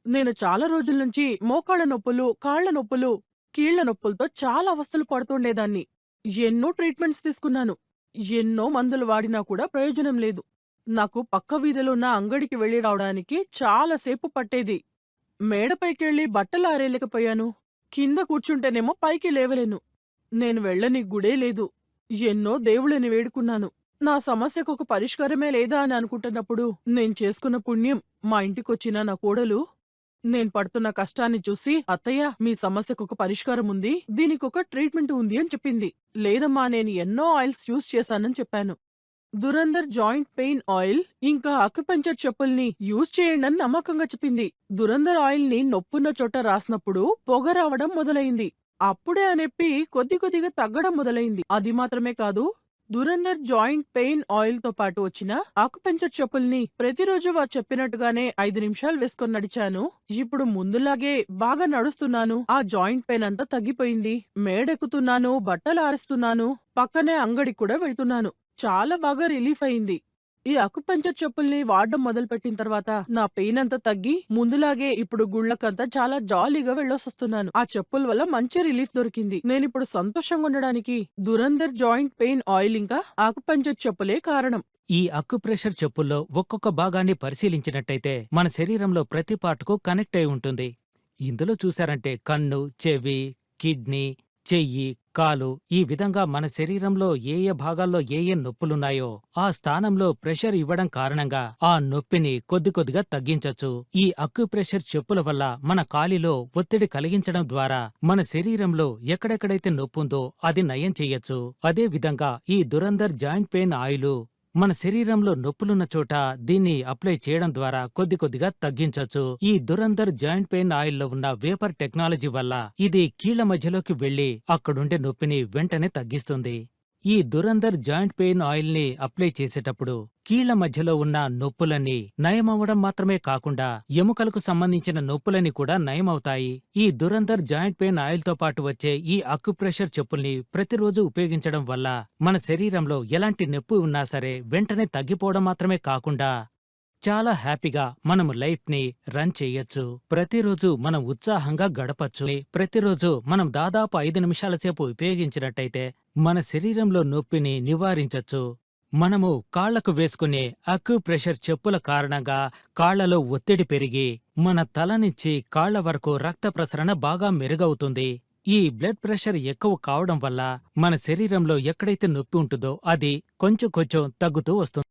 నేను చాలా రోజుల నుంచి మోకాళ్ళ నొప్పులు, కాళ్ళ నొప్పులు, కీళ్ల నొప్పులతో చాలా అవస్థలు పడుతుండేదాన్ని. ఎన్నో ట్రీట్మెంట్స్ తీసుకున్నాను. ఎన్నో మందులు వాడినా కూడా ప్రయోజనం లేదు. నాకు పక్క వీధిలో ఉన్న అంగడికి వెళ్లి రావడానికి చాలా సేపు పట్టేది. మేడపైకెళ్ళి బట్టలారేయలేకపోయాను. కింద కూర్చుంటేనేమో పైకి లేవలేను. నేను వెళ్ళని గుడే లేదు. ఎన్నో దేవుళ్ళని వేడుకున్నాను. నా సమస్యకొక పరిష్కారమే లేదా అని అనుకుంటున్నప్పుడు, నేను చేసుకున్న పుణ్యం మా ఇంటికొచ్చిన నా కోడలు నేను పడుతున్న కష్టాన్ని చూసి, "అత్తయ్య, మీ సమస్యకొక పరిష్కారముంది. దీనికొక ట్రీట్మెంట్ ఉంది" అని చెప్పింది. లేదమ్మా, నేను ఎన్నో ఆయిల్స్ యూజ్ చేశానని చెప్పాను. దురందర్ జాయింట్ పెయిన్ ఆయిల్, ఇంకా అక్యుపంక్చర్ చెప్పుల్ని యూజ్ చేయండని నమ్మకంగా చెప్పింది. దురందర్ ఆయిల్‌ని నొప్పున్న చోట రాసినప్పుడు పొగ రావడం మొదలైంది. అప్పుడే ఆ నొప్పి కొద్ది కొద్దిగా తగ్గడం మొదలైంది. అది మాత్రమే కాదు, దురందర్ జాయింట్ పెయిన్ ఆయిల్‌తో పాటు వచ్చిన అక్యుపంక్చర్ చెప్పుల్ని ప్రతిరోజు వారు చెప్పినట్టుగానే 5 నిమిషాలు వేసుకొని నడిచాను. ఇప్పుడు ముందులాగే బాగా నడుస్తున్నాను. ఆ జాయింట్ పెయిన్ అంతా తగ్గిపోయింది. మేడెక్కుతున్నాను, బట్టలారేస్తున్నాను, పక్కనే అంగడికి కూడా వెళ్తున్నాను. చాలా బాగా రిలీఫ్ అయింది. ఈ అకుపంచర్ చెప్పుల్ని వాడడం మొదలుపెట్టిన తర్వాత నా పెయిన్ అంతా తగ్గి ముందులాగే ఇప్పుడు గుళ్ళకంతా చాలా జాలీగా వెళ్ళొస్తున్నాను. ఆ చెప్పుల వల్ల మంచి రిలీఫ్ దొరికింది. నేనిప్పుడు సంతోషంగా ఉండడానికి దురందర్ జాయింట్ పెయిన్ ఆయిల్ ఇంకా ఆకుపంచర్ చెప్పులే కారణం. ఈ అక్యుప్రెషర్ చెప్పుల్లో ఒక్కొక్క భాగాన్ని పరిశీలించినట్టయితే మన శరీరంలో ప్రతి పార్టుకు కనెక్ట్ అయి ఉంటుంది. ఇందులో చూశారంటే కన్ను, చెవి, కిడ్నీ, చెయ్యి, కాలు ఈ విధంగా మన శరీరంలో ఏ ఏ భాగాల్లో ఏ ఏ నొప్పులున్నాయో ఆ స్థానంలో ప్రెషర్ ఇవ్వడం కారణంగా ఆ నొప్పిని కొద్ది కొద్దిగా తగ్గించొచ్చు. ఈ అక్యుప్రెషర్ చెప్పుల వల్ల మన కాలిలో ఒత్తిడి కలిగించడం ద్వారా మన శరీరంలో ఎక్కడెక్కడైతే నొప్పుందో అది నయం చెయ్యొచ్చు. అదే విధంగా ఈ దురందర్ జాయింట్ పెయిన్ ఆయిలు మన శరీరంలో నొప్పులున్న చోట దీన్ని అప్లై చేయడం ద్వారా కొద్ది కొద్దిగా తగ్గించొచ్చు. ఈ దురందర్ జాయింట్ పెయిన్ ఆయిల్లో ఉన్న వేపర్ టెక్నాలజీ వల్ల ఇది కీళ్ల మధ్యలోకి వెళ్లి అక్కడుండే నొప్పిని వెంటనే తగ్గిస్తుంది. ఈ దురందర్ జాయింట్ పెయిన్ ఆయిల్ ని అప్లై చేసేటప్పుడు కీళ్ల మధ్యలో ఉన్న నొప్పులన్నీ నయమవడం మాత్రమే కాకుండా ఎముకలకు సంబంధించిన నొప్పులని కూడా నయమవుతాయి. ఈ దురందర్ జాయింట్ పెయిన్ ఆయిల్ తో పాటు వచ్చే ఈ అక్యుప్రెషర్ చెప్పుల్ని ప్రతిరోజు ఉపయోగించడం వల్ల మన శరీరంలో ఎలాంటి నొప్పి ఉన్నా సరే వెంటనే తగ్గిపోవడం మాత్రమే కాకుండా చాలా హ్యాపీగా మనం లైఫ్ ని రన్ చెయ్యొచ్చు. ప్రతిరోజు మనం ఉత్సాహంగా గడపచ్చు. ప్రతిరోజు మనం దాదాపు 5 నిమిషాల సేపు ఉపయోగించినట్టయితే మన శరీరంలో నొప్పిని నివారించొచ్చు. మనము కాళ్లకు వేసుకునే అక్యుప్రెషర్ చెప్పుల కారణంగా కాళ్లలో ఒత్తిడి పెరిగి మన తల నుంచి కాళ్ల వరకు రక్త ప్రసరణ బాగా మెరుగవుతుంది. ఈ బ్లడ్ ప్రెషర్ ఎక్కువ కావడం వల్ల మన శరీరంలో ఎక్కడైతే నొప్పి ఉంటుందో అది కొంచెం కొంచెం తగ్గుతూ వస్తుంది.